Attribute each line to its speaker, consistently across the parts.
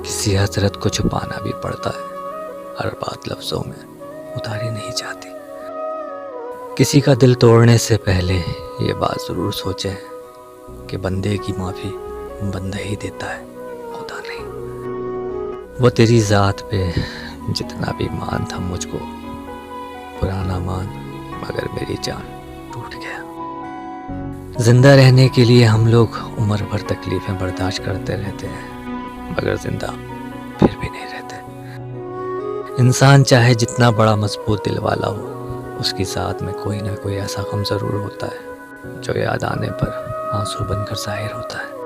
Speaker 1: کسی حسرت کو چھپانا بھی پڑتا ہے، ہر بات لفظوں میں اتاری نہیں جاتی۔ کسی کا دل توڑنے سے پہلے یہ بات ضرور سوچیں کہ بندے کی معافی بندہ ہی دیتا ہے، خدا نہیں۔ وہ تیری ذات پہ جتنا بھی مان تھا مجھ کو، پرانا مان مگر میری جان ٹوٹ گیا۔ زندہ رہنے کے لیے ہم لوگ عمر بھر تکلیفیں برداشت کرتے رہتے ہیں، مگر زندہ پھر بھی نہیں رہتے۔ انسان چاہے جتنا بڑا مضبوط دل والا ہو، اس کی ذات میں کوئی نہ کوئی ایسا غم ضرور ہوتا ہے جو یاد آنے پر آنسو بن کر ظاہر ہوتا ہے۔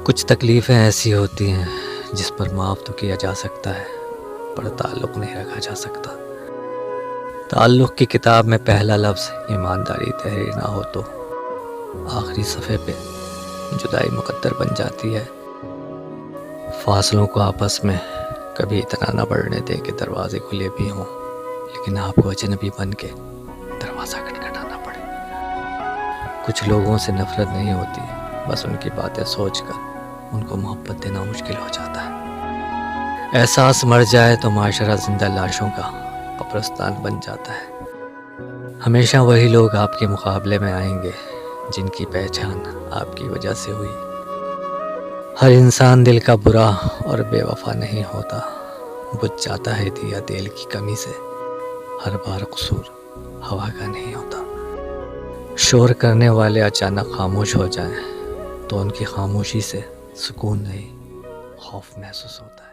Speaker 1: کچھ تکلیفیں ایسی ہوتی ہیں جس پر معاف تو کیا جا سکتا ہے، پر تعلق نہیں رکھا جا سکتا۔ تعلق کی کتاب میں پہلا لفظ ایمانداری تحریر نہ ہو تو آخری صفحے پہ جدائی مقدر بن جاتی ہے۔ فاصلوں کو آپس میں کبھی اتنا نہ بڑھنے دے کہ دروازے کھلے بھی ہوں، لیکن آپ کو اجنبی بن کے دروازہ کھٹکھٹانا پڑے۔ کچھ لوگوں سے نفرت نہیں ہوتی، بس ان کی باتیں سوچ کر ان کو محبت دینا مشکل ہو جاتا ہے۔ احساس مر جائے تو معاشرہ زندہ لاشوں کا قبرستان بن جاتا ہے۔ ہمیشہ وہی لوگ آپ کے مقابلے میں آئیں گے جن کی پہچان آپ کی وجہ سے ہوئی۔ ہر انسان دل کا برا اور بے وفا نہیں ہوتا، بجھ جاتا ہے دیا تیل کی کمی سے۔ ہر بار قصور ہوا کا نہیں ہوتا۔ شور کرنے والے اچانک خاموش ہو جائیں تو ان کی خاموشی سے سکون نہیں، خوف محسوس ہوتا ہے۔